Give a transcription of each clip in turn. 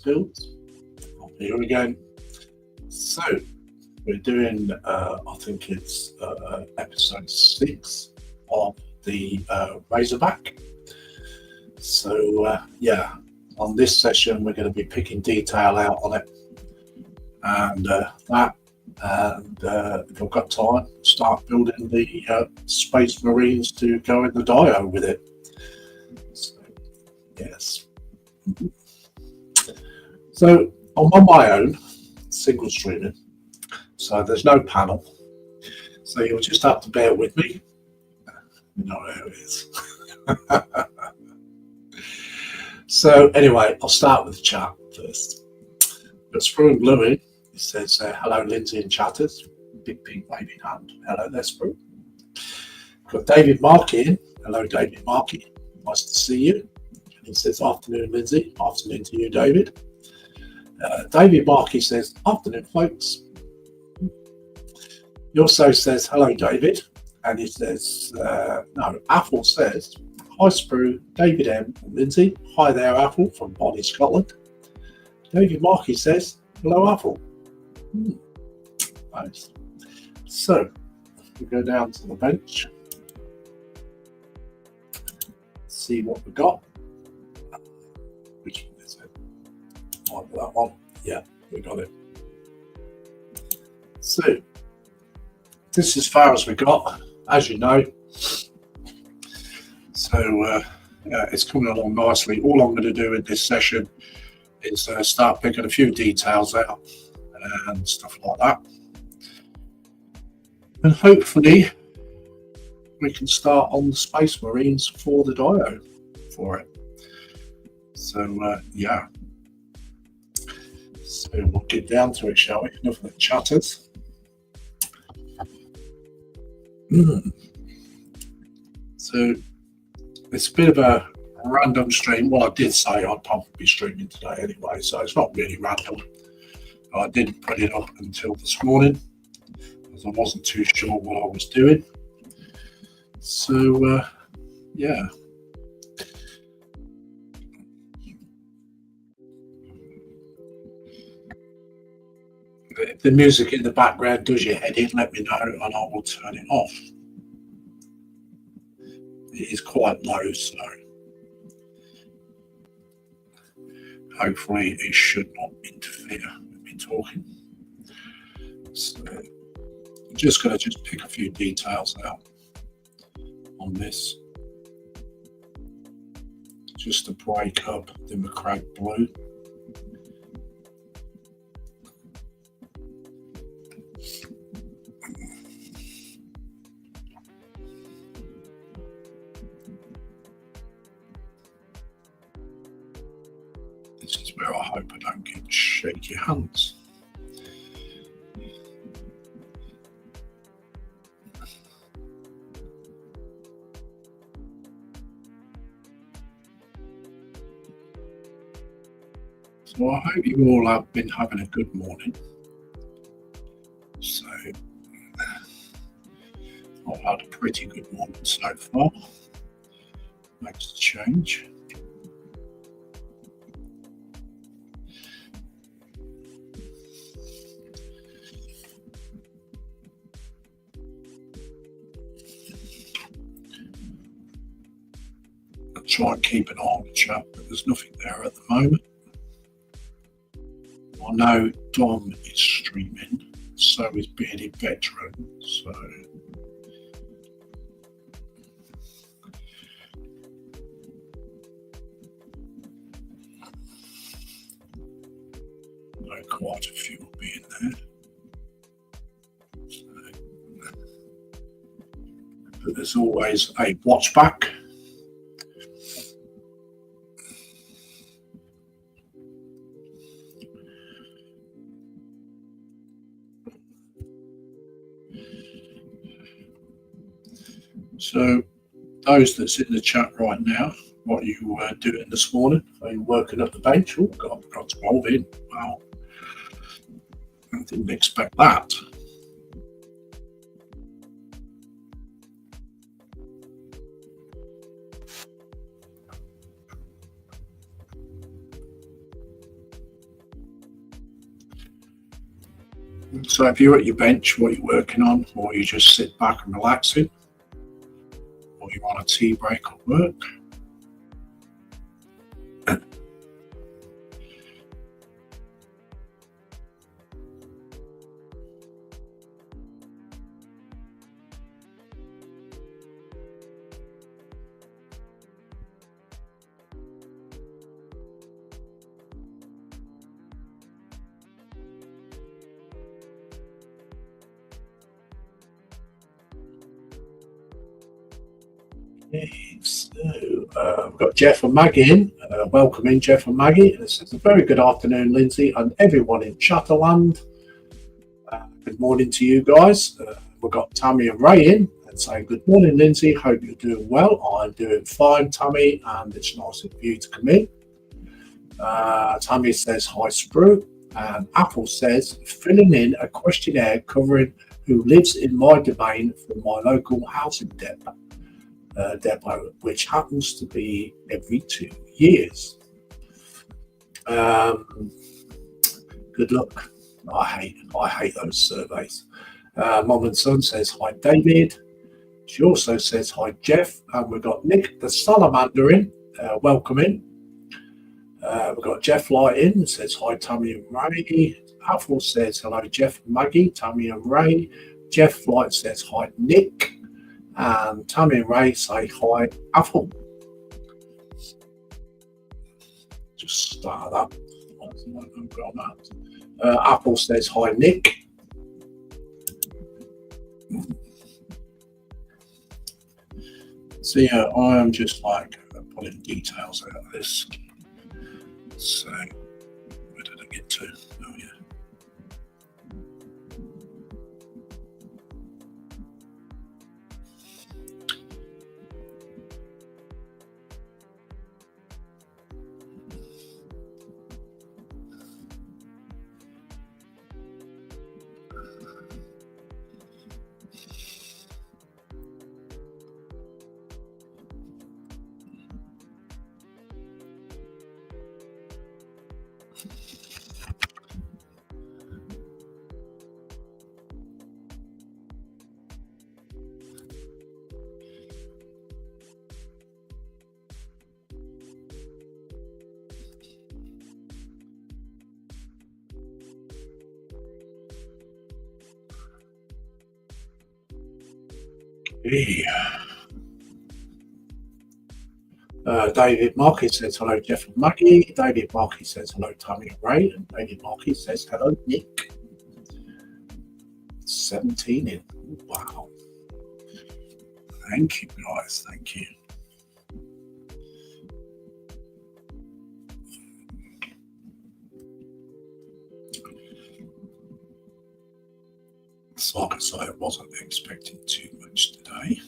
builds. I'm here again. So we're doing, I think it's episode 6 of the Razorback. So yeah, on this session we're going to be picking detail out on it, and if I've got time, start building the Space Marines to go in the Dio with it. So, yes. So I'm on my own, single streaming, so there's no panel. So you'll just have to bear with me. You know how it is. So anyway, I'll start with the chat first. But Sprue and Bluey, he says, hello Lindsay and chatters. Big pink waving hand. Hello there, Sprue. Got David Markey in. Hello David Markey. Nice to see you. He says, afternoon Lindsay. Afternoon to you, David. David Markey says, afternoon folks. He also says, hello David. And he says, no, Apple says, hi Sprue, David M and Lindsay. Hi there Apple from Bonnie, Scotland. David Markey says, hello Apple. Nice. So we go down to the bench. See what we got. Which one is it? Like that one. Yeah, we got it. So this is as far as we got, as you know. So it's coming along nicely. All I'm going to do in this session is start picking a few details out and stuff like that. And hopefully we can start on the Space Marines for the Dio for it. So yeah. So we'll get down to it, shall we? Enough of the chatters. So it's a bit of a random stream. Well, I did say I'd probably be streaming today anyway, so it's not really random. I didn't put it up until this morning because I wasn't too sure what I was doing. So yeah. If the music in the background does your head in, let me know and I will turn it off. It is quite low, so hopefully it should not interfere with me talking. So I'm just going to pick a few details out on this, just to break up the McCrack blue. This is where I hope I don't get shaky hands. So I hope you all have been having a good morning. So I've had a pretty good morning so far. Makes a change. I'll try and keep an eye on the chat, but there's nothing there at the moment. I know Dom is streaming, so is Bearded Veteran, so I know quite a few will be in there. So, but there's always a watchback. So those that's in the chat right now, what are you doing this morning? Are you working at the bench? Oh God, I've got 12 in. Wow. I didn't expect that. So if you're at your bench, what you're working on, or you just sit back and relaxing, or you're on a tea break at work. So, we've got Jeff and Maggie in. Welcome in, Jeff and Maggie. And it says, a very good afternoon, Lindsay, and everyone in Chatterland. Good morning to you guys. We've got Tammy and Ray in and saying, good morning, Lindsay. Hope you're doing well. I'm doing fine, Tammy, and it's nice of you to come in. Tammy says, hi, Sprue. And Apple says, filling in a questionnaire covering who lives in my domain for my local housing depot, which happens to be every 2 years. Good luck. I hate those surveys. Mom and Son says, hi, David. She also says, hi, Jeff. And we've got Nick the Salamander in. Welcome in. We've got Jeff Light in. Says, hi, Tammy and Ray. Apple says, hello, Jeff and Maggie. Tammy and Ray. Jeff Light says, hi, Nick. And Tammy and Ray say, hi, Apple. Just start that. Apple says, hi, Nick. So yeah, I am just like pulling details out of this. So where did I get to? Oh yeah. David Markey says hello, Jeff and Maggie. David Markey says hello, Tammy and Ray. And David Markey says hello, Nick. 17 in. Wow. Thank you, guys. Thank you. So like I say, I wasn't expecting too much today.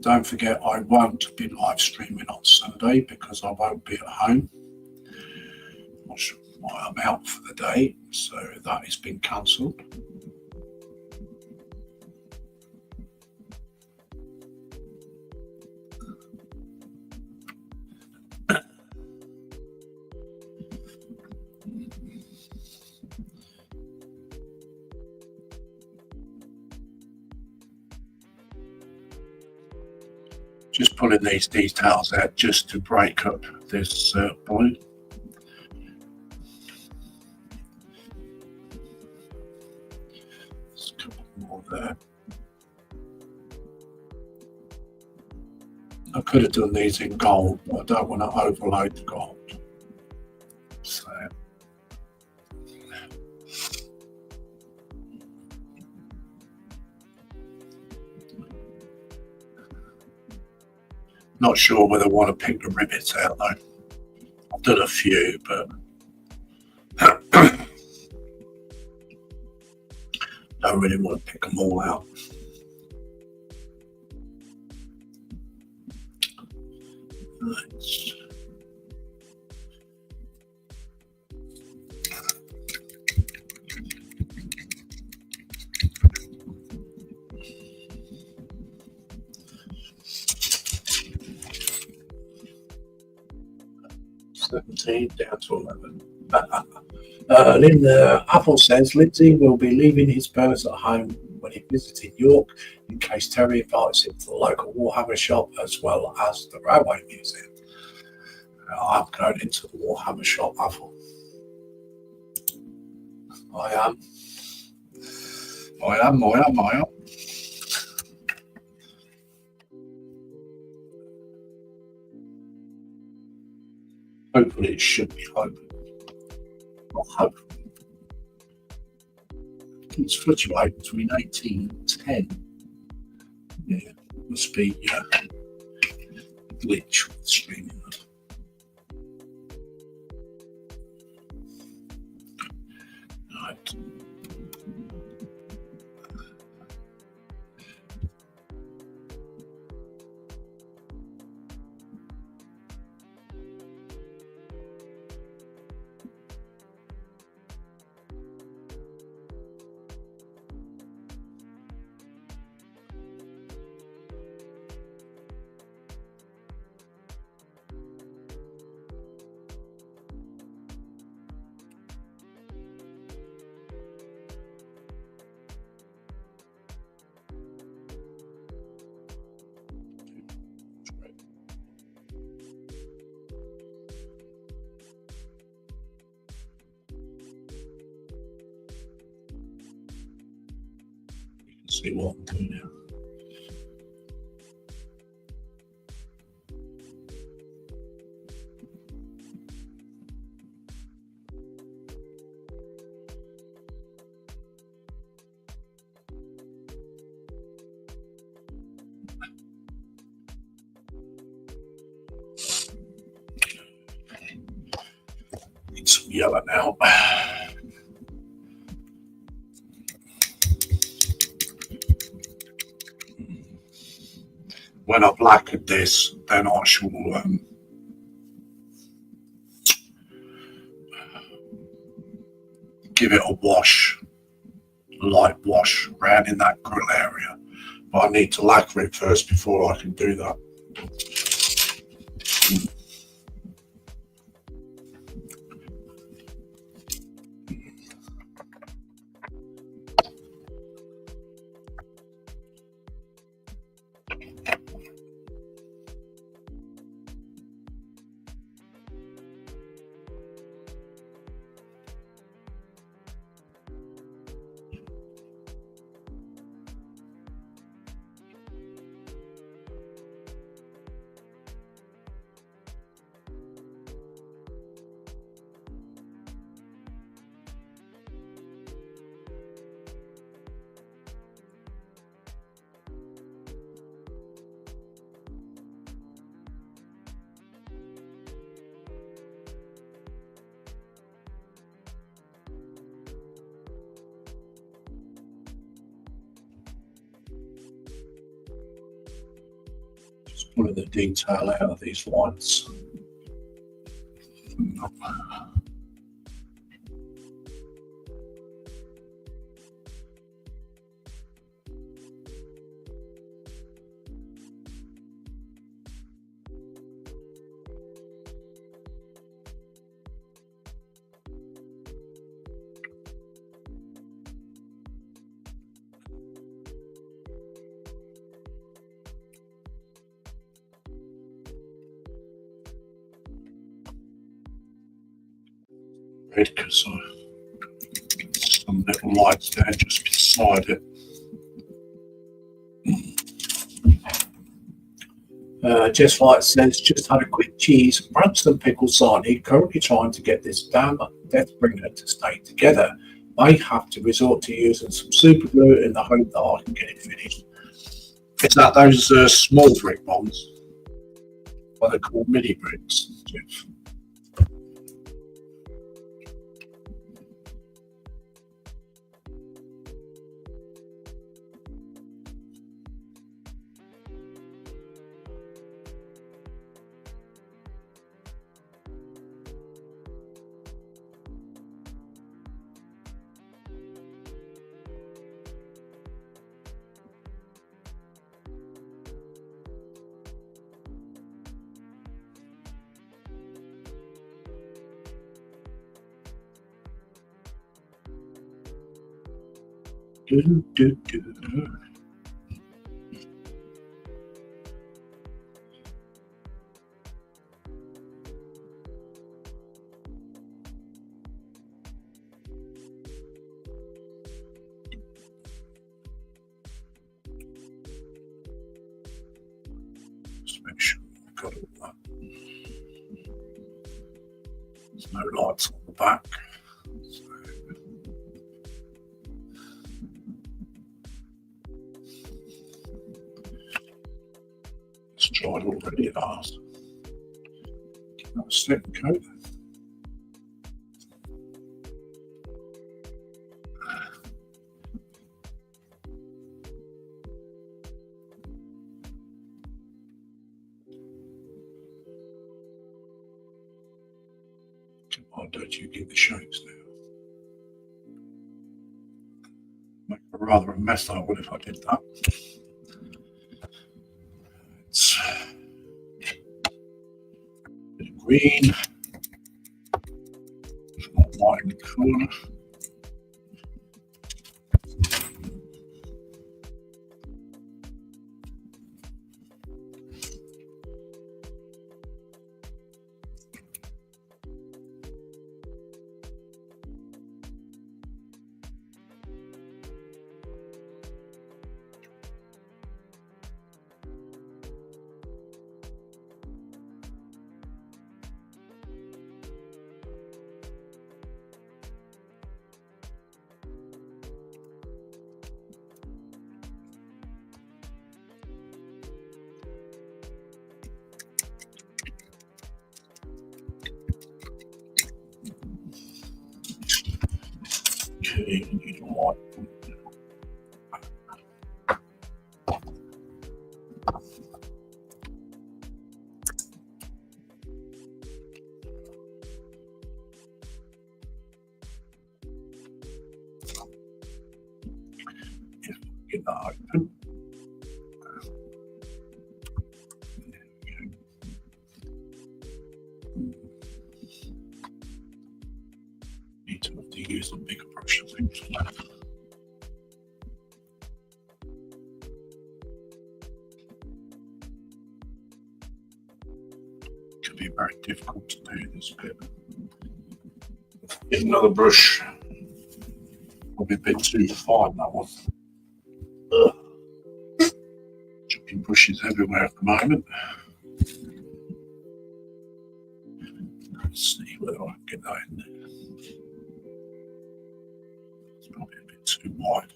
Don't forget, I won't be live streaming on Sunday because I won't be at home. I'm not sure why I'm out for the day, so that has been cancelled. Just pulling these details out just to break up this blue. There's a couple more there. I could have done these in gold, but I don't want to overload the gold. So not sure whether I want to pick the rivets out though. I've done a few, but don't really want to pick them all out. Right. $17 down to 11. Apple says Lindsay will be leaving his purse at home when he visited York in case Terry invites him to the local Warhammer shop as well as the Railway Museum. I'm going into the Warhammer shop, Apple. I am. Hopefully it should be open. Well, hopefully. It's fluctuating between 18 and 10. Yeah, must be a glitch with streaming. Right. See what I'm doing now. It's yellow now. When I've lacquered this, then I shall give it a wash, light wash around in that grill area. But I need to lacquer it first before I can do that. Pulling the detail out of these lines. Red because some little lights there just beside it. Just like it says, just had a quick cheese, Branston pickle sarnie, currently trying to get this damn Deathbringer to stay together. May have to resort to using some super glue in the hope that I can get it finished. Is that those small brick ones? What they're called mini bricks, Jeff? Do, do, do. Just make sure I've got all that. There's no lights on the back. So. It's dried already at ours. Give that a second coat. Why don't you get the shapes now? Make a rather a mess I would if I did that. It's a bit of green, white in the corner. Okay, you don't want. Get that open. Need to have to use a bigger brush, I think. Could be very difficult to do this bit. Get another brush. Probably a bit too fine, that one. Chopping brushes everywhere at the moment. Let's see whether I can get that in there. It's probably a bit too wide.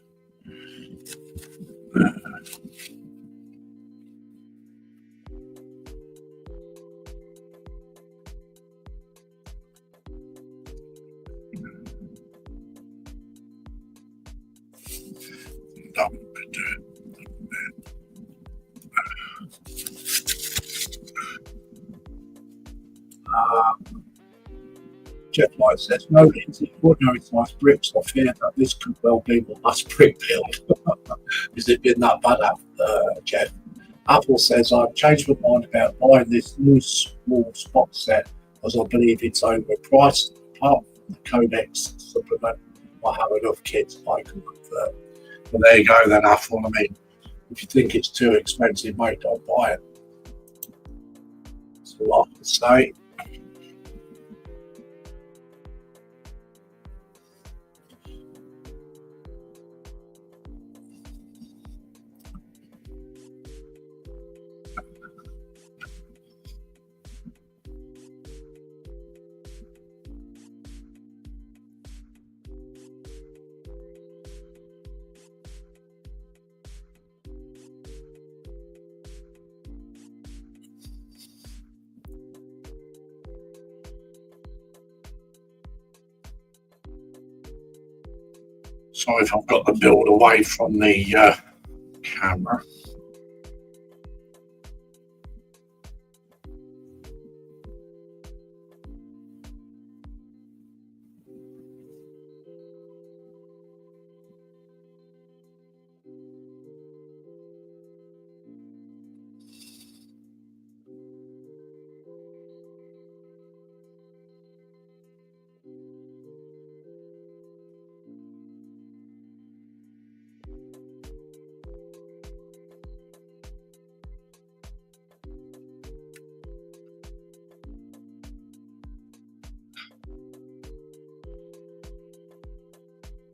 That would do it. Jeff Light says, no, Lindsay, ordinary size bricks. I fear that this could well be the last brick build. Has it been that bad, Jeff? Apple says, I've changed my mind about buying this new small spot set as I believe it's overpriced. Apart from the Codex supplement, I have enough kits I can convert. But there you go then, Apple. I mean, if you think it's too expensive, mate, don't buy it. That's all I can say. Sorry if I've got the build away from the camera.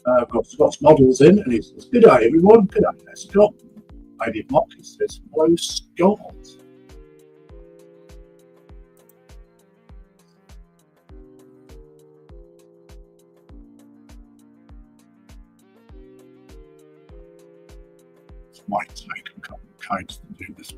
I've got Scott's models in, and he says, "Good day, everyone. Good day, there, Scott." Lady Mock says, "Hello, Scott." It might take a couple of codes to do this.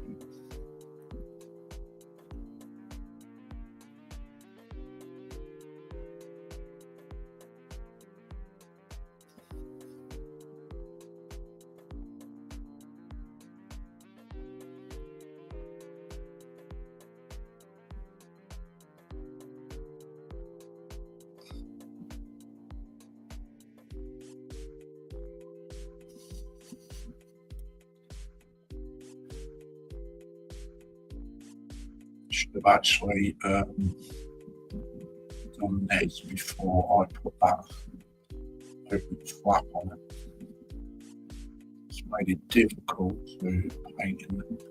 Should have actually done this before I put that open flap on it. It's made it difficult to paint in it.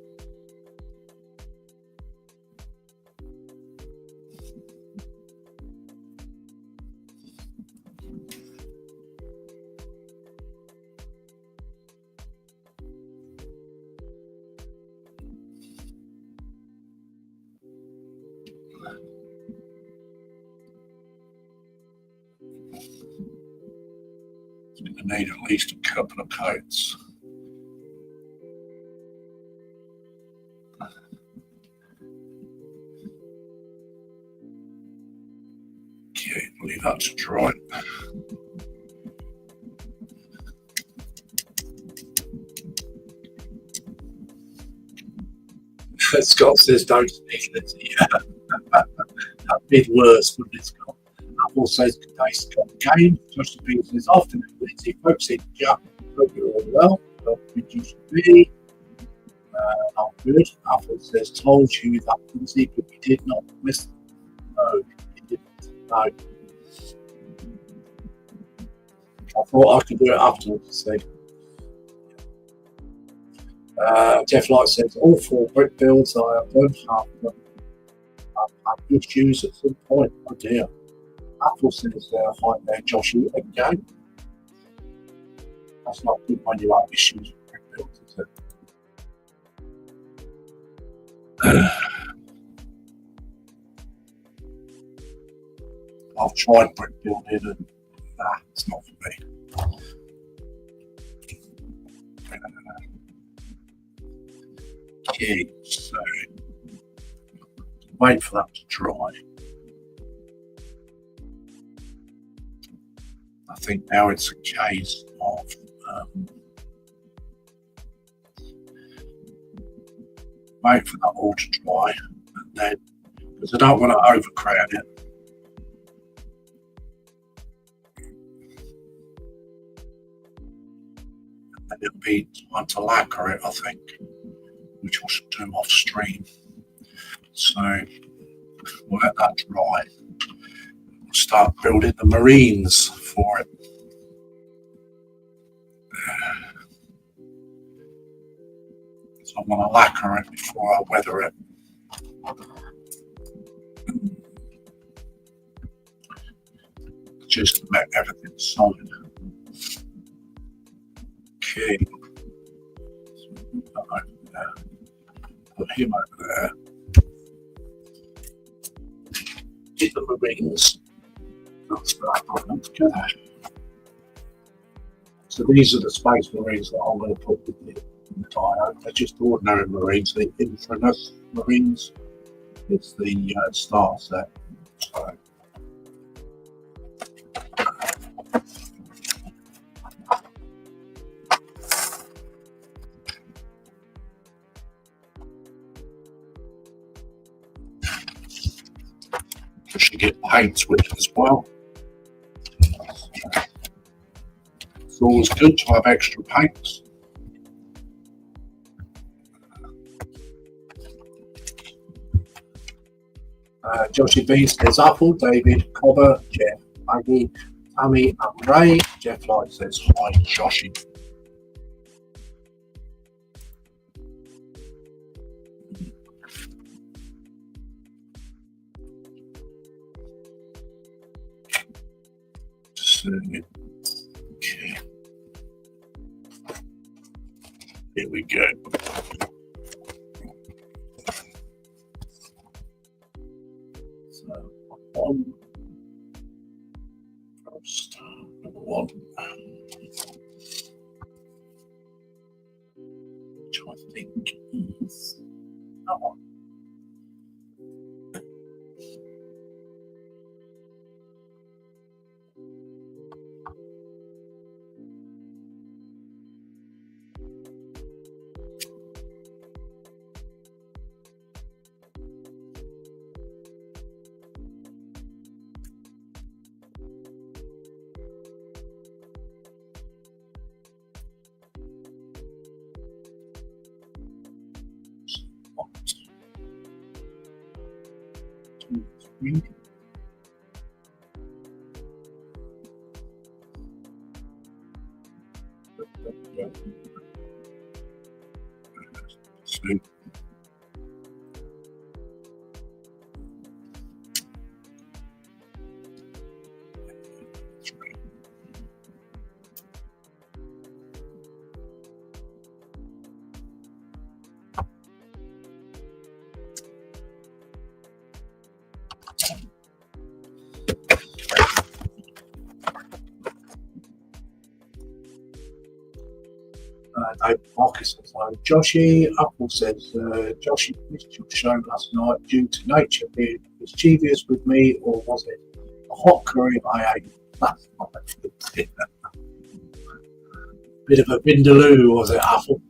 It's going to need at least a couple of coats. Okay, leave that to dry. Scott says, "Don't speak it." That'd be worse, wouldn't it, Scott? Apple says, "Good day, Scott." Game. Joshua B says, "Afternoon, Lindsay. Folks in Jack. Hope you're all well. Well, good you should be. I'm good." Apple says, "Told you that, Lindsay, but you did not miss." No, you didn't. No. I thought I could do it afterwards, see. Jeff Light says, "All 4 brick builds I have done have had issues at some point." Oh dear. Apple says, "Hi there, Joshy, again." That's not good when you have issues with brick builds, is it? I've tried brick building and it's not for me. Okay, so wait for that to dry. I think now it's a case of wait for that all to dry, and then because I don't want to overcrowd it. And it'll be time to lacquer it, I think, which I should do off stream. So we'll let that dry. We'll start building the marines for it. So I'm going to lacquer it before I weather it. Just to make everything solid. Okay. Put him over there. Get the marines. That's what I put together. So these are the space marines that I'm going to put with the tire. They're just ordinary marines. The Infernus marines. It's the star set. So. Should get paints with it as well. It's always good to have extra paints. Joshy B says Apple, David, Cobber, Jeff, Maggie, Tammy, and Ray. Jeff Light says hi, Joshy. Here we go. So, first, number one, which I think is that one. David Marcus says, Joshy Apple says, Joshy missed your show last night due to nature being mischievous with me, or was it a hot curry I ate last night for dinner? Bit of a vindaloo, was it, Apple?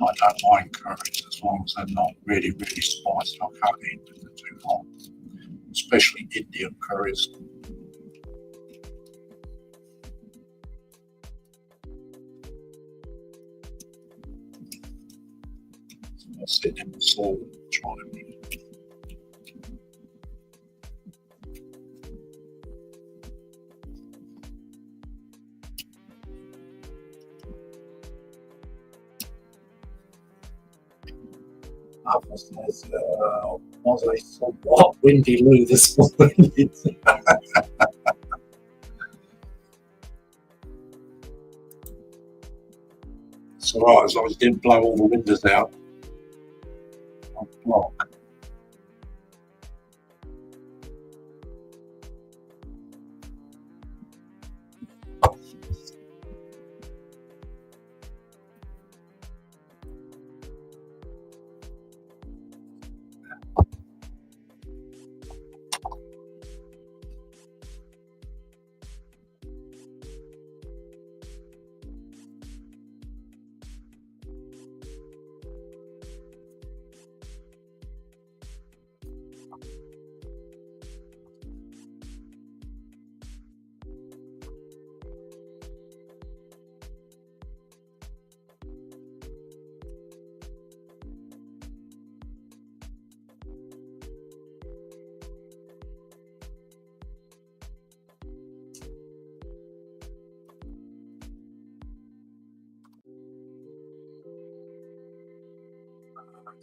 I don't mind curries as long as they're not really, really spicy. I can't eat them, they're too hot, especially Indian curries. So I'll sit in the salt and try and eat. Apple says, was I somewhat windy loo this morning? It's alright as long as it didn't blow all the windows out on the block.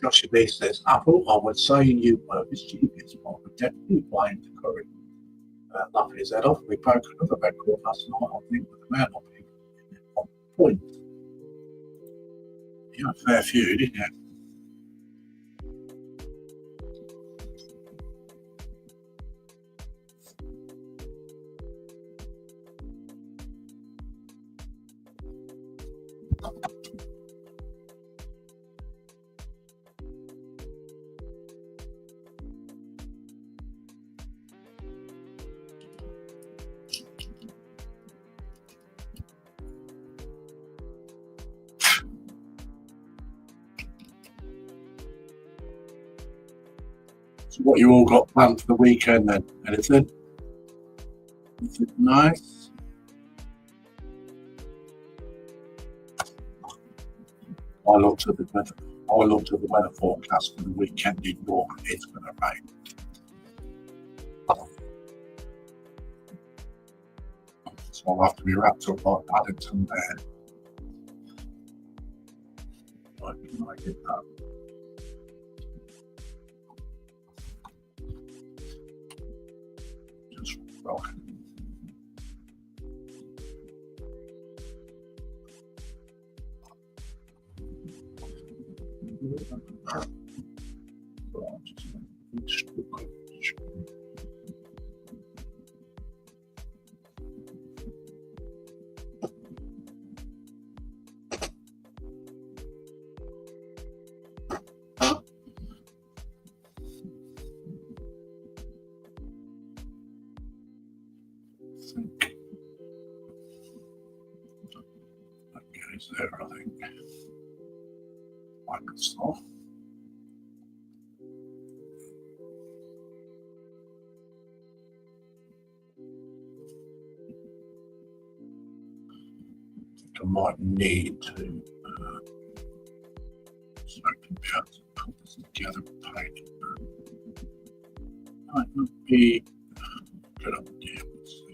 Joshua B says, Apple, I would say you were mischievous, but I would definitely blame the curry. Laughing his head off. We broke another record last night, I think, with the man on point. You had a fair few, didn't you? So what you all got planned for the weekend then? Anything? Anything nice? I looked at the weather forecast for the weekend in York. It's going to rain. So I'll have to be wrapped up like Paddington there. I get that. Just rocking. There, I think. Microsoft. I might need to so I can be able to put this together and paint it. Might not be a good idea. Let's see.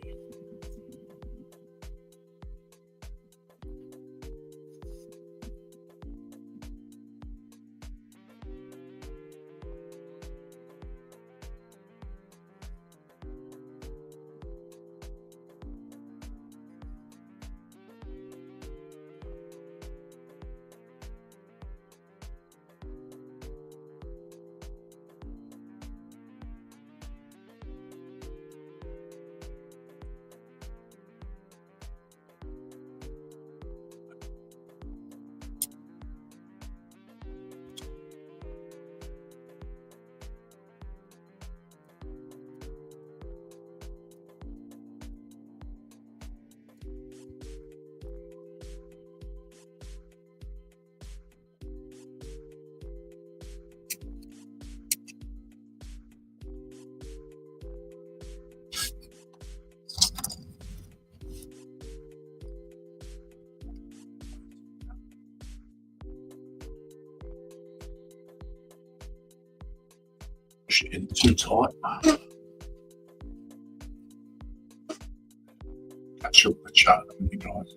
In too tight. Catch up the chat with you guys.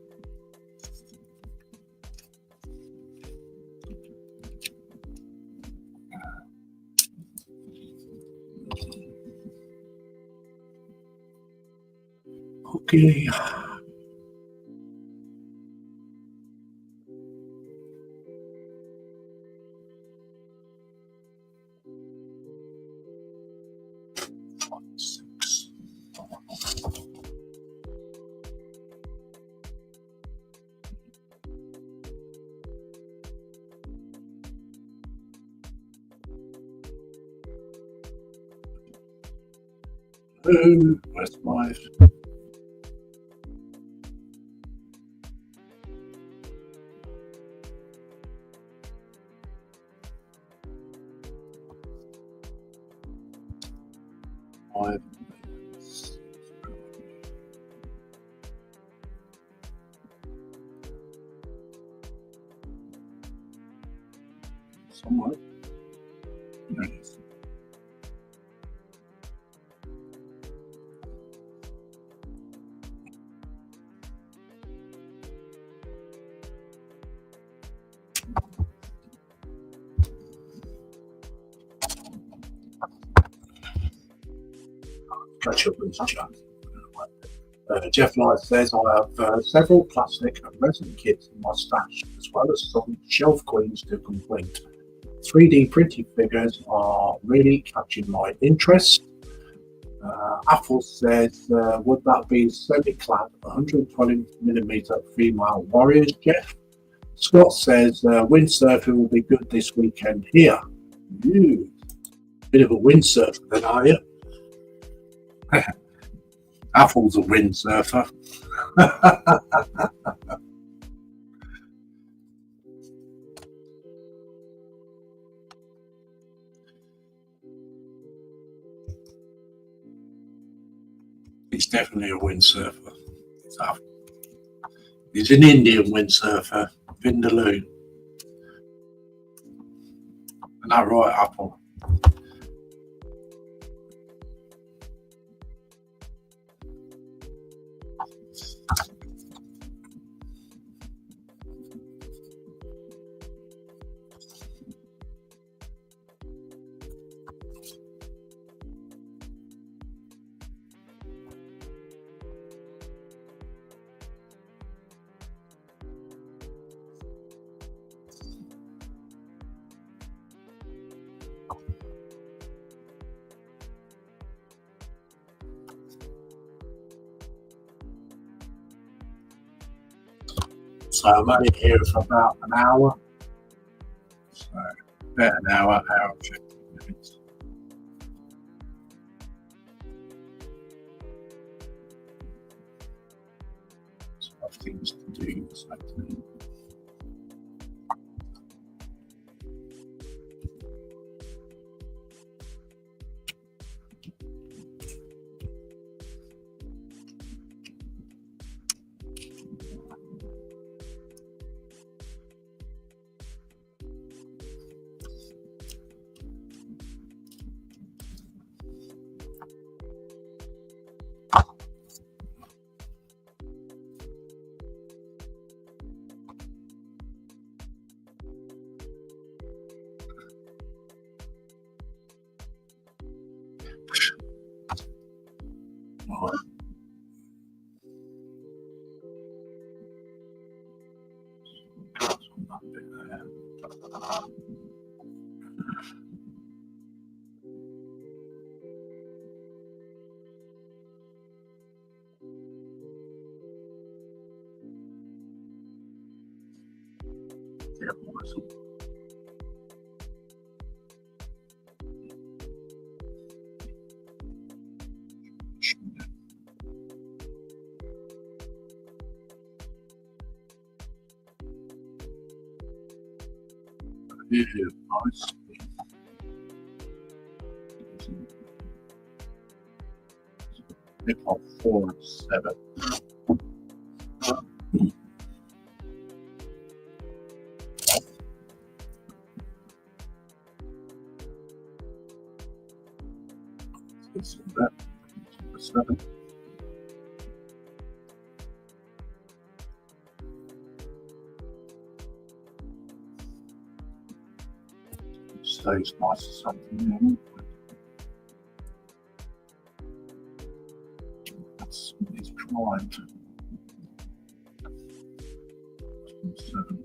Okay. Where's my somewhere? There it is. Catch up with the chat. Jeff Knight says, I have several plastic and resin kits in my stash, as well as some shelf queens to complete. 3D printed figures are really catching my interest. Apple says, would that be semi-clad 120mm female warriors, Jeff? Scott says, windsurfing will be good this weekend here. Ooh, bit of a windsurfer then, are you? Apple's a windsurfer. He's definitely a windsurfer. He's an Indian windsurfer, Vindaloo. that right, Apple? So I'm only here for about an hour. So about an hour and 15 minutes. So I have things to do this afternoon. Right. Yeah, awesome. Yeah, nice. Hip hop 4 and 7. It's that 7. Stays nice or something. It's primed. 7,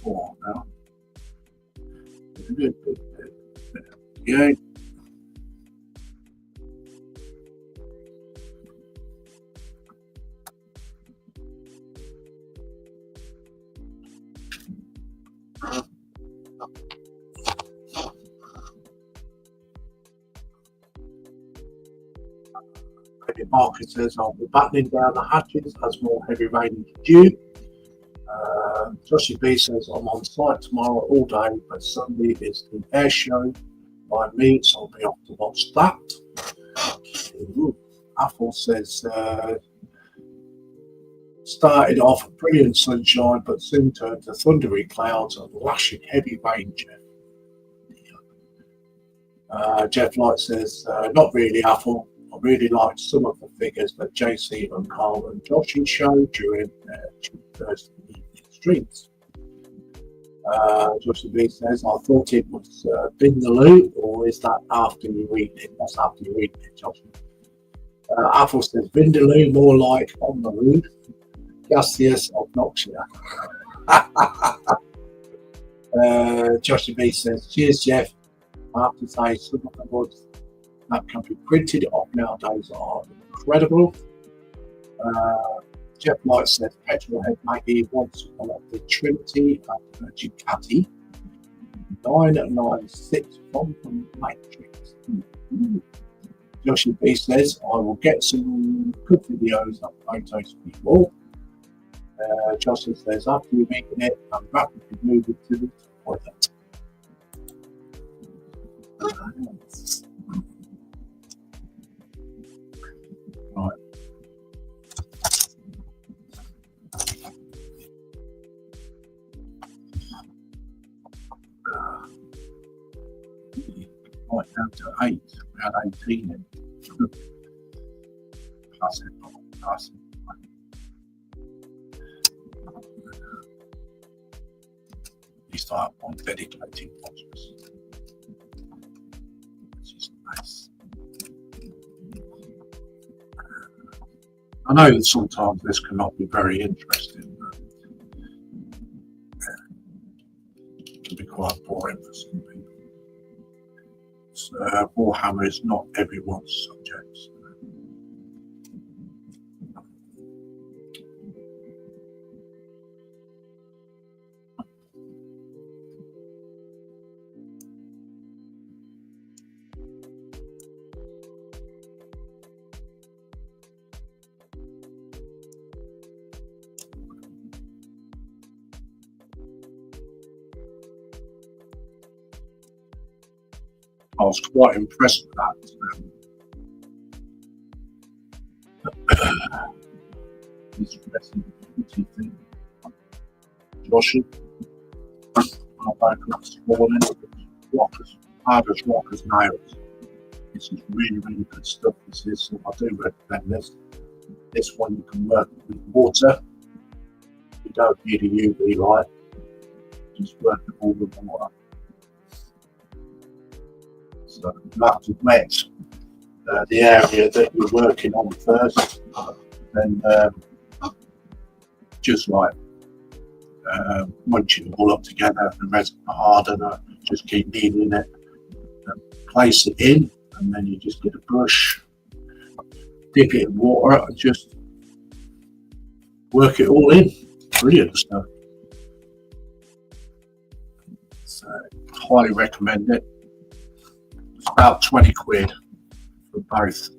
4 now. Yeah. Market says I'll be battening down the hatches as more heavy rain is due. Joshie B says I'm on site tomorrow all day, but Sunday is the air show by me, so I'll be off to watch that. Ooh. Apple says started off brilliant sunshine, but soon turned to thundery clouds and lashing heavy rain. Jeff Light says not really, Apple. I really liked some of the figures that JC and Carl and Joshie showed during their Thursday evening streams. Joshie B says, I thought it was Bin the Loo, or is that after you read it? That's after you read it, Joshie. Apple says, Vindaloo, more like on the loo. Gaseous obnoxia. Joshie B says, cheers, Jeff. I have to say, some of the words that can be printed off nowadays are incredible. Jeff Light says Petrolhead Maggie wants one of the Trinity and Ducati 996 from the Matrix. Joshie B says I will get some good videos and photos for you all. Joshie says after you're making it, I'm rapidly moving to the toilet. Right. 18 in. Plus it, plus it. At least I have one dedicated watches, which is nice. I know that sometimes this cannot be very interesting, but it can be quite boring for some people. So, Warhammer is not everyone's subject. I was quite impressed with that. This dressing thing. Joshing. I woke up this morning, rockers, hard as rockers nails. This is really, really good stuff. This is, so I do recommend this. This one you can work with water. You don't need a UV light. Just work it all with water. So you have to admit the area that you're working on first, then just like munching it all up together, the resin hardener, just keep kneading it, place it in, and then you just get a brush, dip it in water, and just work it all in. Brilliant stuff. So highly recommend it. It's about 20 quid for both.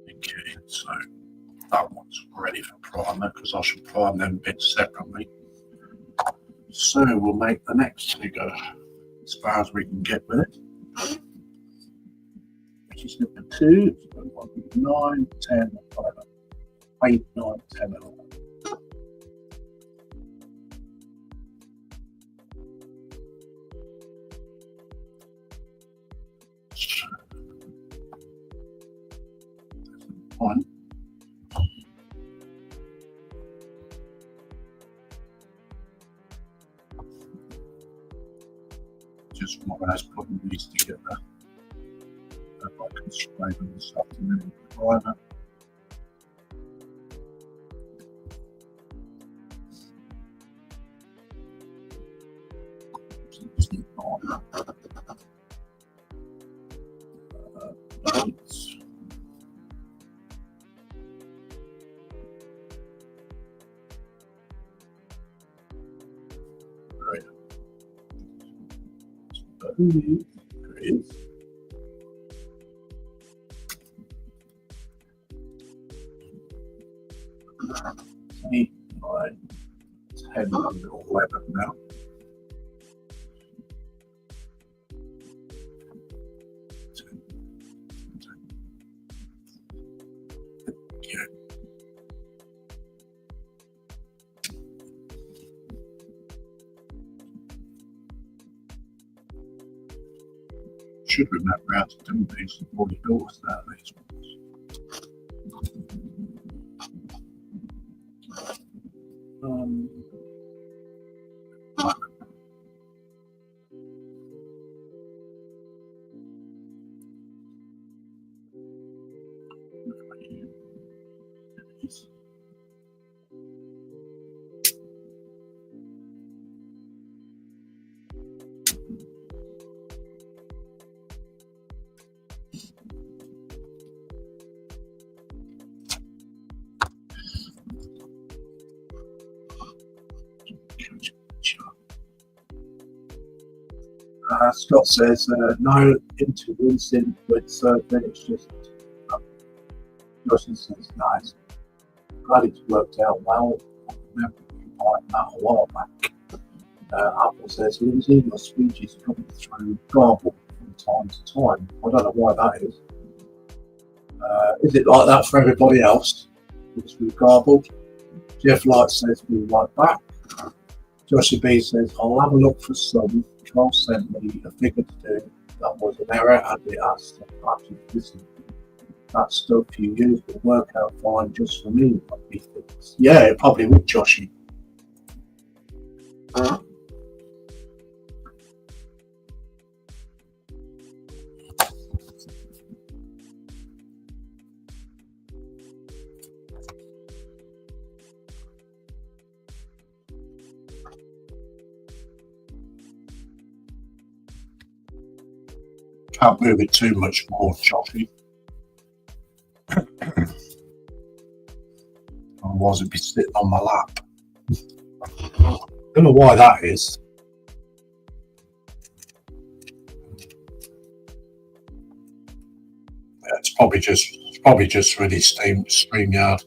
Okay, so that one's ready for primer because I should prime them bits separately. So we'll make the next two go as far as we can get with it. Which is number 2, so 9, 10, 11, 8, 9, 10, 11. One. Just when I was putting these together, I can spray them this afternoon with primer. There it is. Eight, 9, 10, 11 now. Should remember how to do these before you do start these ones. Scott says no interrinsing with surfing, it's just Justin says nice. glad it's worked out well. I remember you like that a while back. Apple says, Lindsay, your speech is coming through garbled from time to time. I don't know why that is. Is it like that for everybody else? It's garbled. Jeff Light says, we'll right back. Joshie B says, I'll have a look for some. Carl sent me a figure to do. That was an error and it asked to actually listen. That stuff you use will work out fine just for me. Yeah, it probably would, Joshie. Can't move it too much more, Joshie. Otherwise it'd be sitting on my lap. Don't know why that is. Yeah, it's probably just really StreamYard.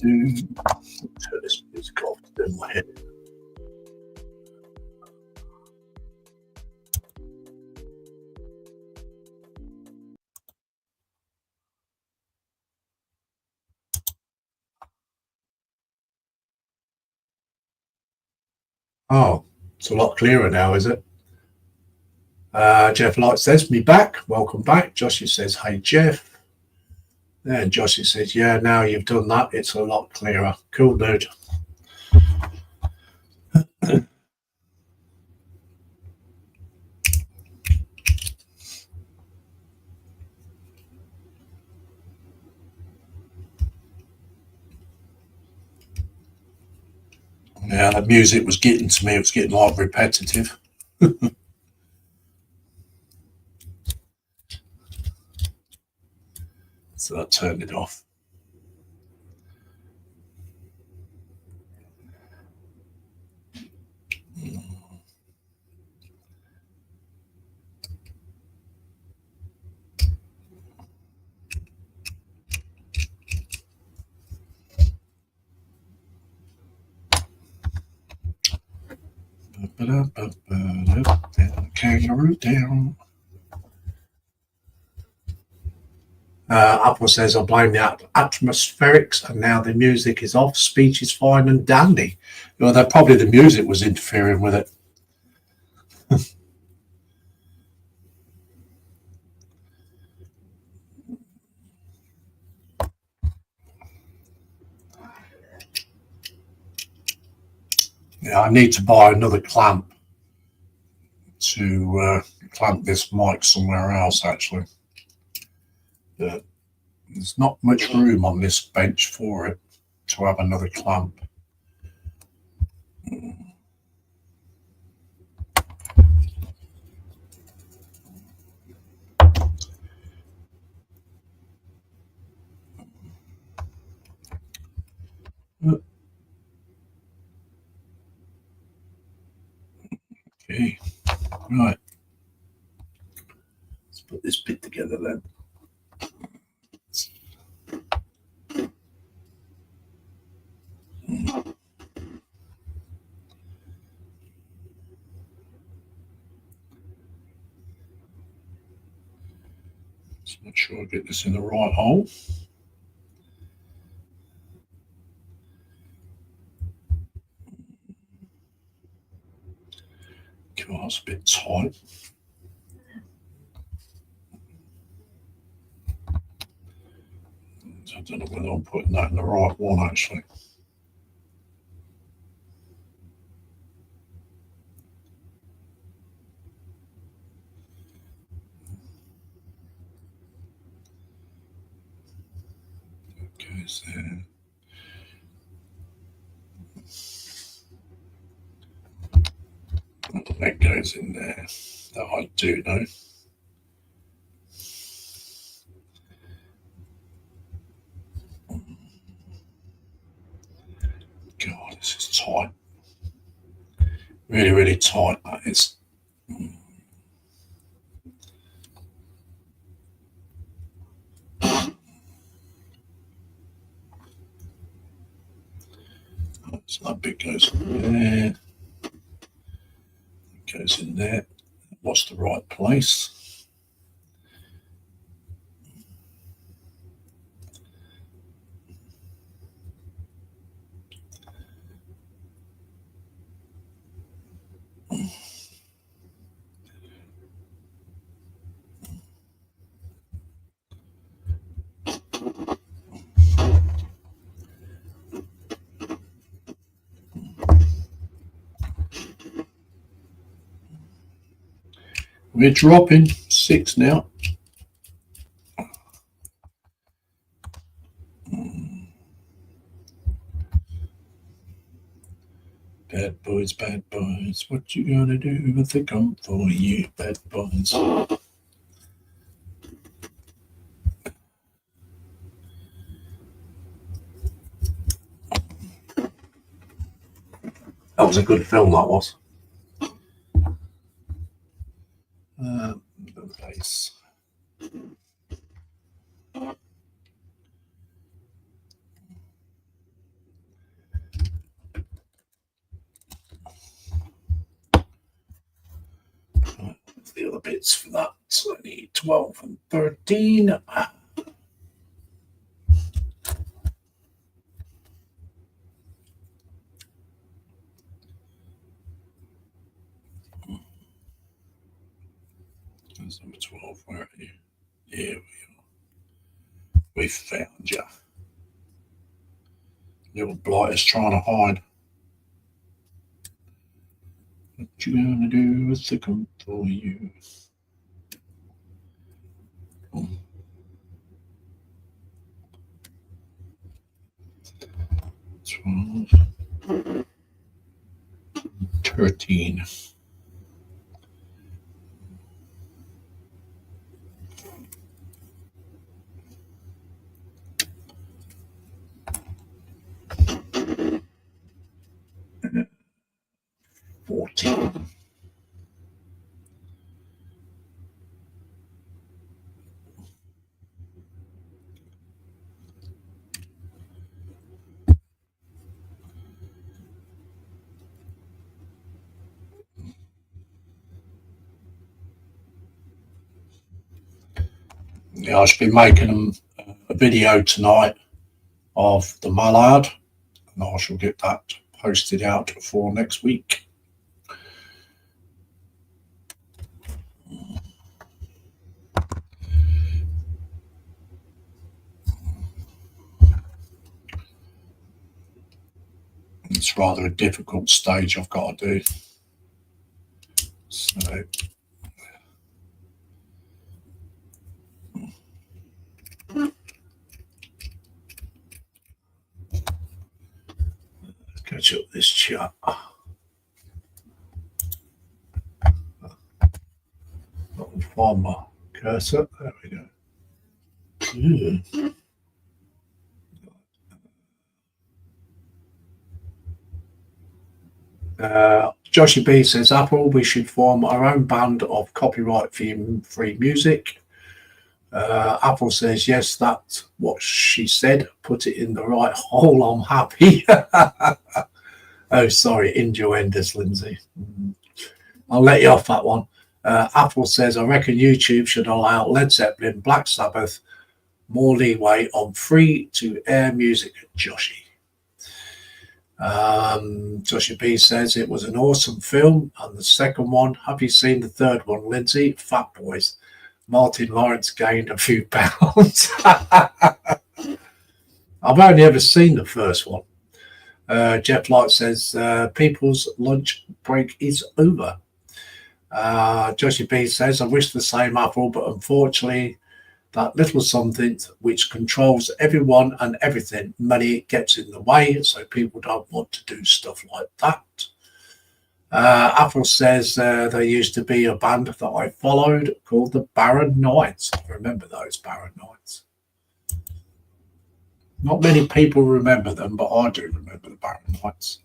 Turn this music off to do my head. Oh, it's a lot clearer now, is it? Jeff Light says, me back. Welcome back. Joshie says, hey, Jeff. And Joshie says, yeah, now you've done that, it's a lot clearer. Cool, dude. Yeah, the music was getting to me. It was getting like repetitive. So I turned it off. Kangaroo down. Apple says, I blame the atmospherics and now the music is off. Speech is fine and dandy. Well, that probably the music was interfering with it. Yeah, I need to buy another clamp to clamp this mic somewhere else, actually. But there's not much room on this bench for it to have another clamp. Okay, right. Let's put this bit together then. Let's make sure I get this in the right hole. God, that's a bit tight. I don't know whether I'm putting that in the right one, actually. Goes there. That goes goes in there that I do know. God, this is tight. Really, really tight. That is. So that bit goes in there. It goes in there. What's the right place? We're dropping 6 now. Bad boys, what you gonna do if they come for you, bad boys? That was a good film, that was. The bass. Right, the other bits for that. So I need 12 and 13. That's number 12. Where are you? Here we are. We found you. Little blight is trying to hide. What you gonna do with the come for you? 12, 13. Yeah, I should be making a video tonight of the mallard, and I shall get that posted out for next week. It's rather a difficult stage I've got to do. So let's catch up this chat. I'll find my cursor. There we go. Joshy B says, Apple, we should form our own band of copyright-free music. Apple says, yes, that's what she said. Put it in the right hole. I'm happy. Oh, sorry, innuendos, Lindsay. I'll let you off that one. Apple says, I reckon YouTube should allow Led Zeppelin, Black Sabbath more leeway on free-to-air music. Joshy. Joshua B says it was an awesome film, and the second one, have you seen the third one, Lindsay? Fat Boys. Martin Lawrence gained a few pounds. I've only ever seen the first one. Jeff Light says people's lunch break is over. Joshua B says, I wish the same Apple, but unfortunately that little something which controls everyone and everything, money gets in the way, so people don't want to do stuff like that. Apple says there used to be a band that I followed called the Barren Knights. I remember those Barren Knights. Not many people remember them, but I do remember the Barren Knights.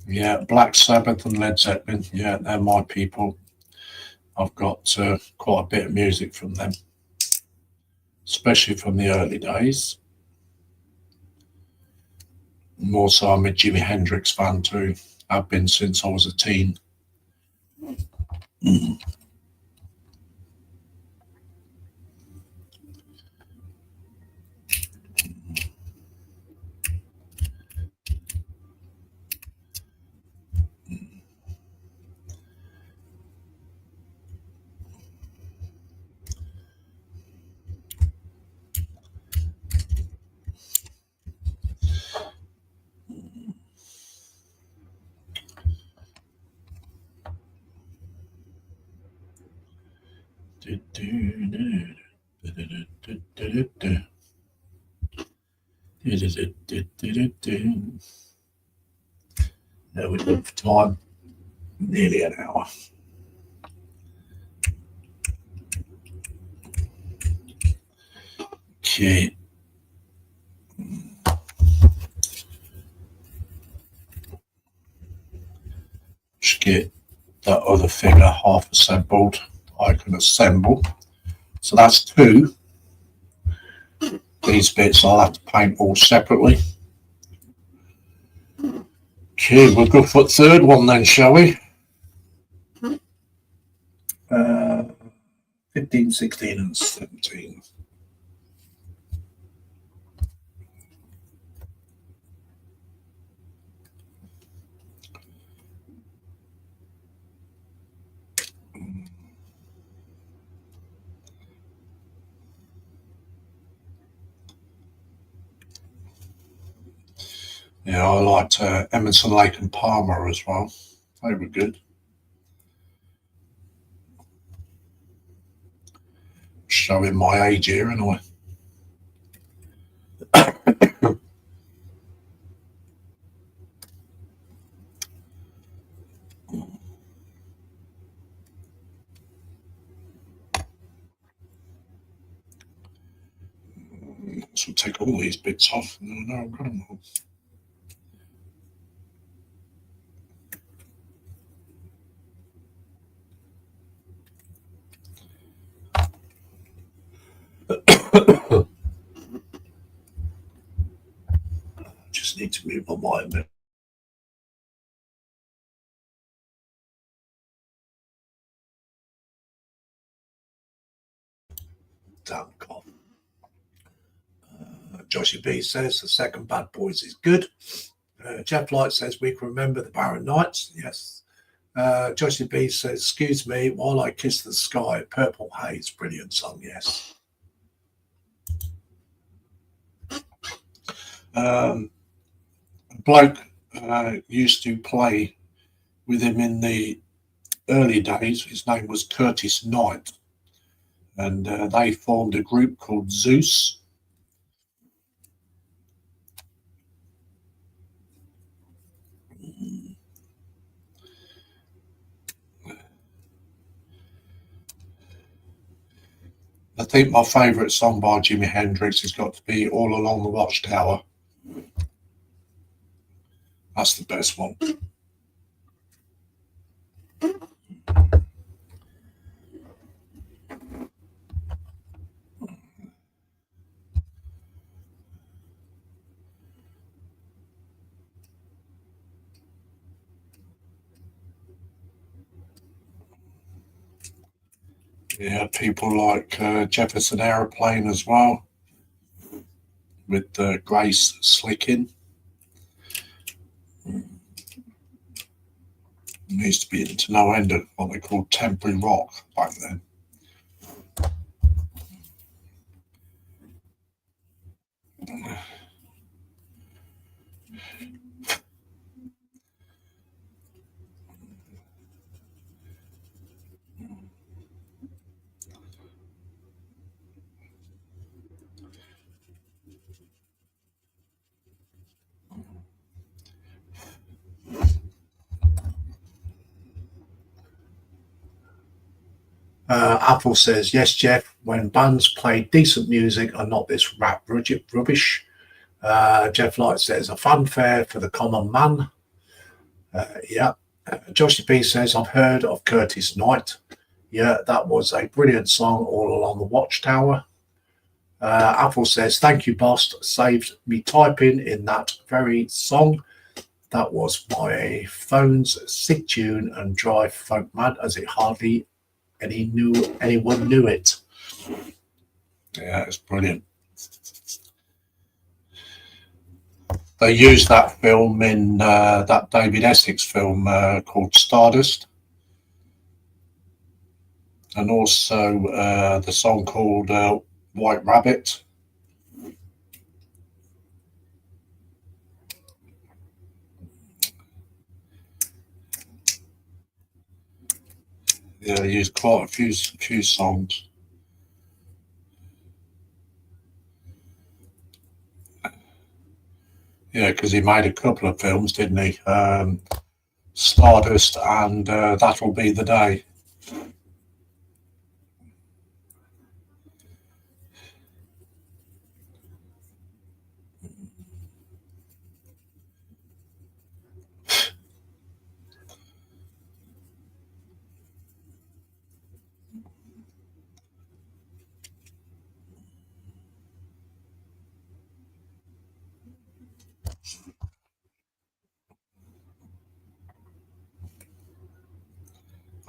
Yeah, Black Sabbath and Led Zeppelin. Yeah, they're my people. I've got quite a bit of music from them, especially from the early days. More so, I'm a Jimi Hendrix fan too. I've been since I was a teen. Mm. There we go for time. Nearly an hour. Okay. Just get that other figure half assembled. I can assemble. So that's two. These bits I'll have to paint all separately. Okay, we'll go for the third one then, shall we? 15, 16 and 17. Yeah, I liked Emerson, Lake and Palmer as well. They were good. Showing my age here, anyway. So take all these bits off. No, I've got them all. Just need to move my mind a bit. Damn cough. Joshy B says the second Bad Boys is good. Jeff Light says we can remember the Barren Knights. Yes. Joshy B says, excuse me, while I kiss the sky, Purple Haze, brilliant song, yes. Bloke used to play with him in the early days. His name was Curtis Knight, and they formed a group called Zeus. I think my favourite song by Jimi Hendrix has got to be All Along the Watchtower. That's the best one. Yeah, people like Jefferson Aeroplane as well, with Grace Slickin. It used to be into no end of what they called temporary rock back then. Apple says, yes, Jeff, when bands play decent music and not this rap rubbish. Jeff Light says, a fanfare for the common man. Yeah. Joshy B says, I've heard of Curtis Knight. Yeah, that was a brilliant song all along the Watchtower. Apple says, thank you, boss. Saved me typing in that very song. That was my phone's sick tune and drive folk mad as it hardly anyone knew it. Yeah, it's brilliant. They used that film in that David Essex film called Stardust, and also the song called White Rabbit. Yeah, they used quite a few songs. Yeah, because he made a couple of films, didn't he? Stardust and That'll Be the Day.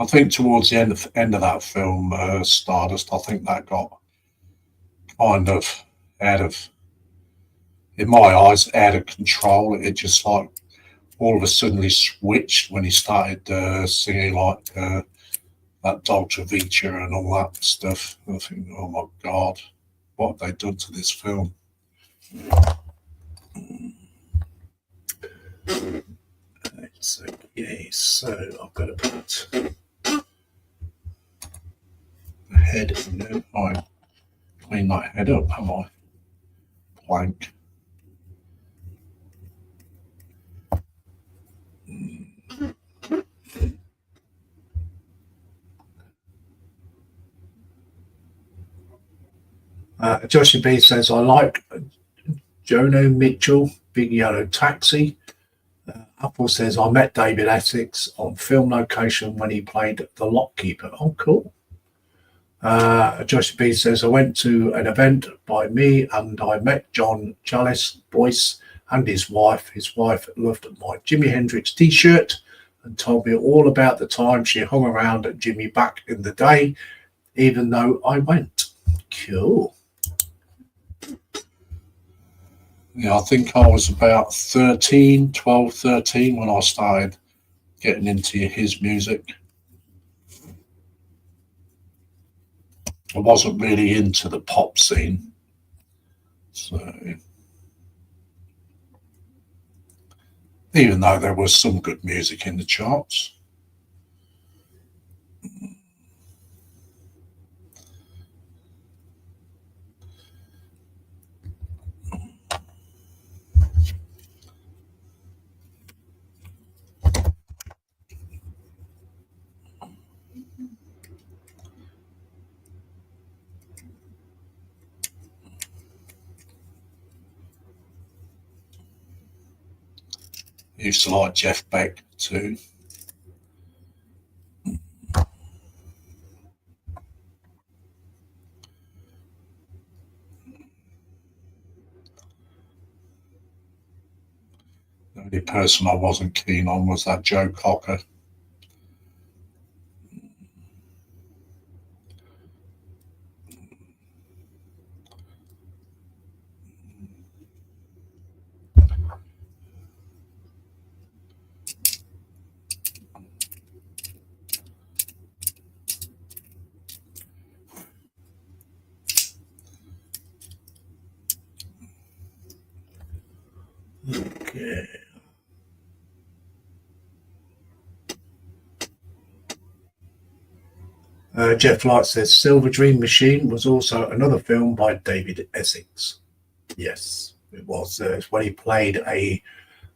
I think towards the end of that film, Stardust, I think that got kind of out of, in my eyes, out of control. It just like all of a sudden he switched when he started singing like that Dolce Vita and all that stuff. I think, oh my God, what have they done to this film? Okay, so I've got to put the head in there. I clean that head up, have I? Blank. Joshua B says, I like Jono Mitchell, Big Yellow Taxi. Apple says, I met David Essex on film location when he played the lockkeeper. Oh, cool. Joshua B says, I went to an event by me and I met John Chalice Boyce and his wife. His wife loved my Jimi Hendrix t-shirt and told me all about the time she hung around at Jimmy back in the day, even though I went. Cool. Yeah, I think I was about 13 when I started getting into his music. I wasn't really into the pop scene. So, even though there was some good music in the charts. I used to like Jeff Beck too. The only person I wasn't keen on was that Joe Cocker. Okay. Jeff Light says Silver Dream Machine was also another film by David Essex. Yes, it was. It's when he played a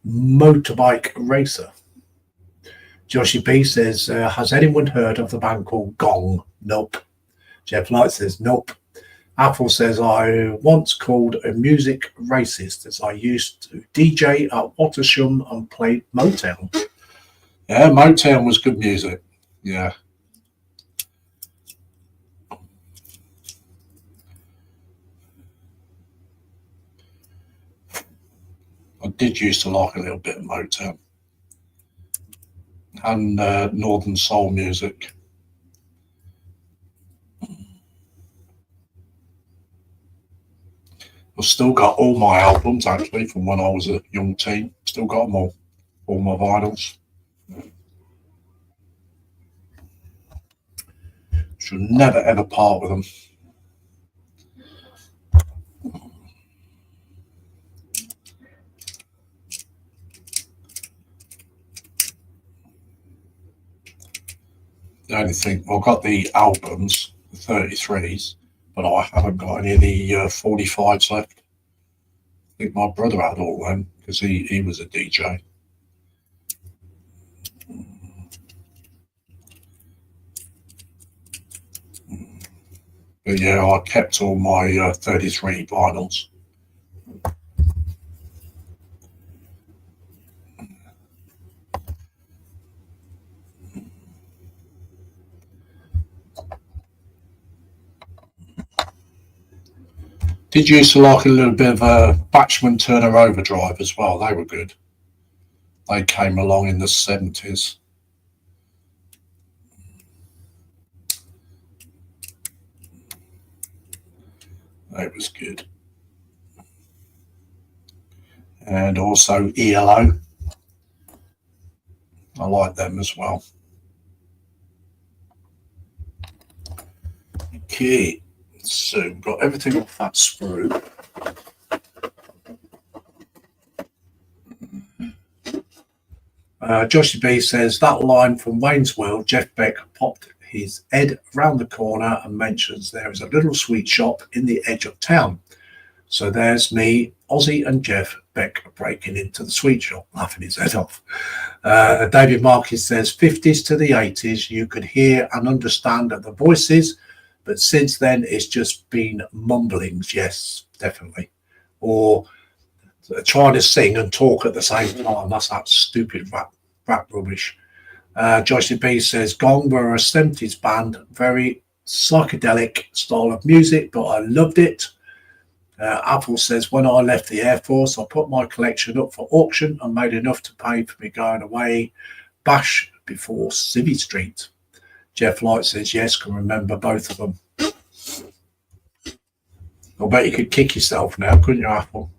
motorbike racer. Joshi B says, has anyone heard of the band called Gong? Nope. Jeff Light says nope. Apple says I once called a music racist as I used to DJ at Watersham and played Motown. Yeah, Motown was good music. Yeah. I did used to like a little bit of Motown and Northern Soul music. I've still got all my albums actually from when I was a young teen. Still got them all my vinyls. Should never ever part with them. The only thing, I've got the albums, the 33s, but I haven't got any of the 45s left. I think my brother had all them because he was a DJ. But yeah, I kept all my 33 vinyls. Did you used to like a little bit of Batchman Turner Overdrive as well? They were good. They came along in the 70s. That was good. And also ELO. I like them as well. Okay, so we've got everything off that sprue. Joshy B says that line from Wayne's World, Jeff Beck popped his head around the corner and mentions there is a little sweet shop in the edge of town. So there's me, Ozzy and Jeff Beck breaking into the sweet shop, laughing his head off. David Marcus says 50s to the 80s, you could hear and understand the voices, but since then it's just been mumblings. Yes, definitely. Or trying to sing and talk at the same time. That's that stupid rap rubbish. Joyce B says Gong were a 70s band, very psychedelic style of music, but I loved it. Apple says when I left the Air Force, I put my collection up for auction and made enough to pay for me going away bash before Civvy Street. Jeff Light says yes, can remember both of them. I bet you could kick yourself now, couldn't you, Apple?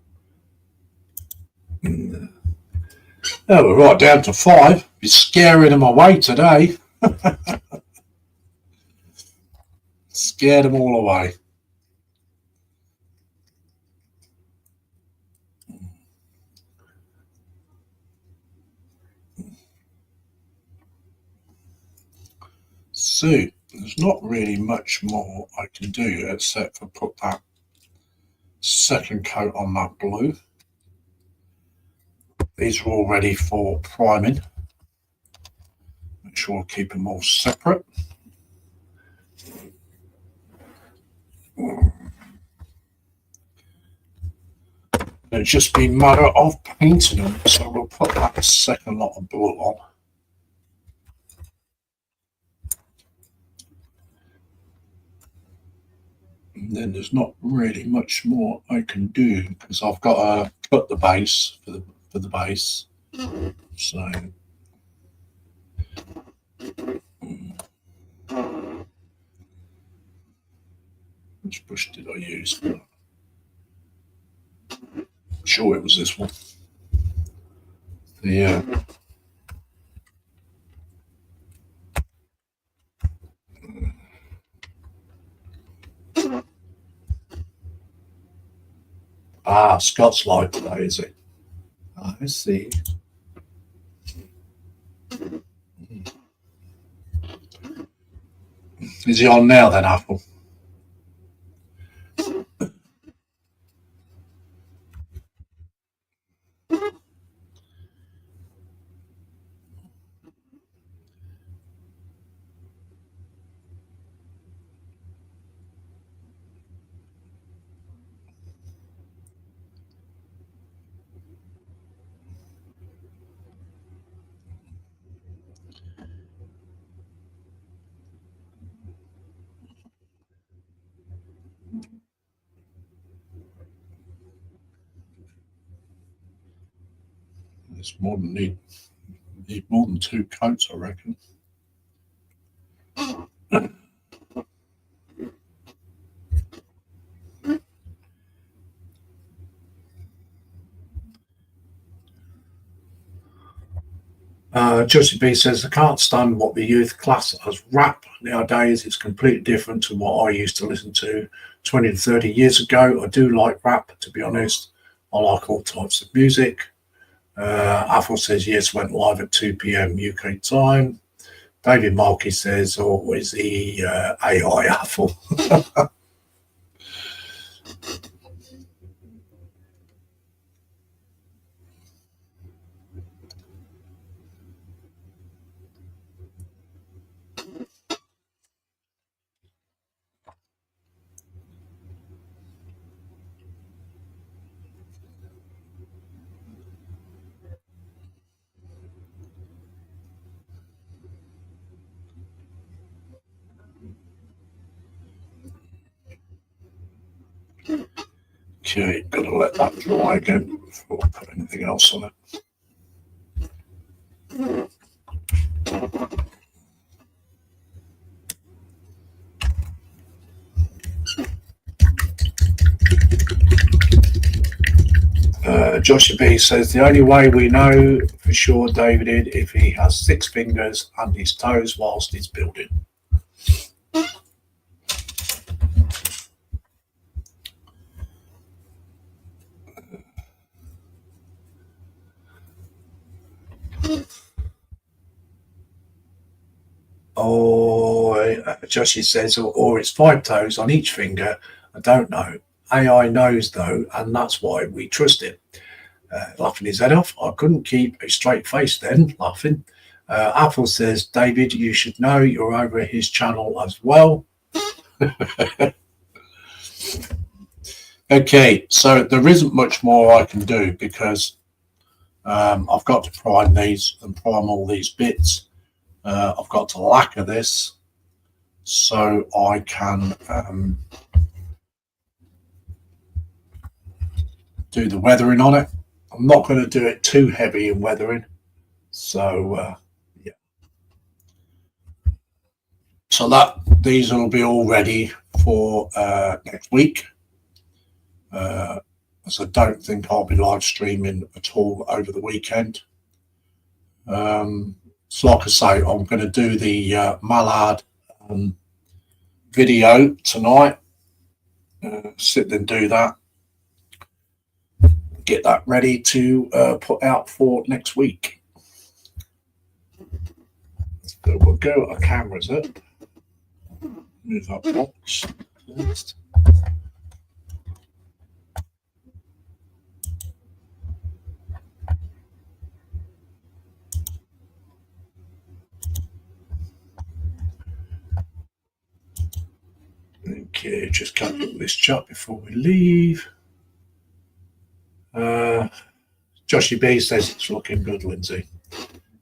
Oh, we're right down to 5. You're scaring them away today. Scared them all away. So there's not really much more I can do except for put that second coat on that blue. These are all ready for priming. Make sure I keep them all separate. It's just been a matter of painting them, so we'll put that second lot of blue on. And then there's not really much more I can do because I've got to cut the base for the base. So which brush did I use? I'm sure it was this one. Yeah. Scott's live today, is it? I see. Is he on now then, Apple? It's more than need more than 2 coats, I reckon. Josie B says, I can't stand what the youth class as rap nowadays. It's completely different to what I used to listen to 20 to 30 years ago. I do like rap, to be honest. I like all types of music. Athel says, yes, went live at 2 p.m. UK time. David Markey says, oh, is he AI Athel? Okay, gotta let that dry again before I put anything else on it. Joshua B says, the only way we know for sure David did if he has 6 fingers and his toes whilst he's building. Joshie says, or it's 5 toes on each finger. I don't know. AI knows though, and that's why we trust it. Laughing his head off. I couldn't keep a straight face then, laughing. Apple says, David, you should know you're over his channel as well. Okay, so there isn't much more I can do because I've got to prime these and prime all these bits. I've got to lacquer this so I can do the weathering on it. I'm not going to do it too heavy in weathering. So, yeah. So these will be all ready for next week. As I don't think I'll be live streaming at all over the weekend. So like I say, I'm going to do the mallard video tonight. Sit and do that. Get that ready to put out for next week. So we'll go our cameras up. Move that box first. Okay, just catch up this chat before we leave. Joshy B says it's looking good, Lindsay.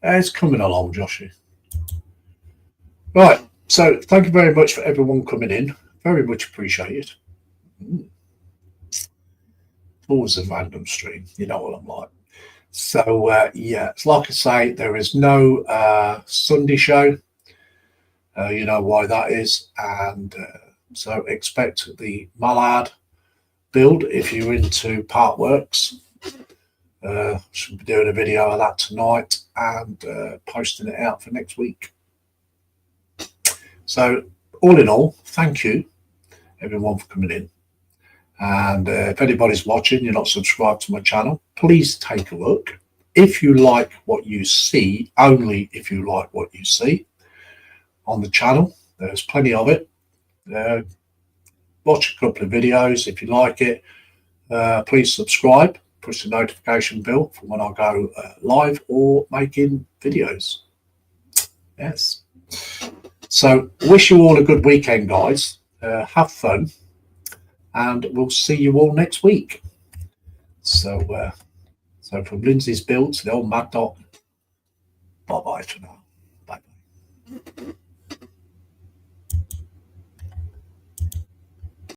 It's coming along, Joshy. Right, so thank you very much for everyone coming in. Very much appreciated. Always a random stream, you know what I'm like. So, yeah, it's like I say, there is no Sunday show. You know why that is. And so expect the mallard build if you're into part works. Should be doing a video of that tonight and posting it out for next week. So all in all, thank you everyone for coming in. And if anybody's watching, you're not subscribed to my channel, please take a look. If you like what you see, only if you like what you see on the channel, there's plenty of it. Watch a couple of videos. If you like it, please subscribe, push the notification bell for when I go live or making videos. Yes. So wish you all a good weekend, guys. Have fun, and we'll see you all next week. So, so from Lindsay's Builds, the old Mad Dog, bye-bye for now. Bye-bye.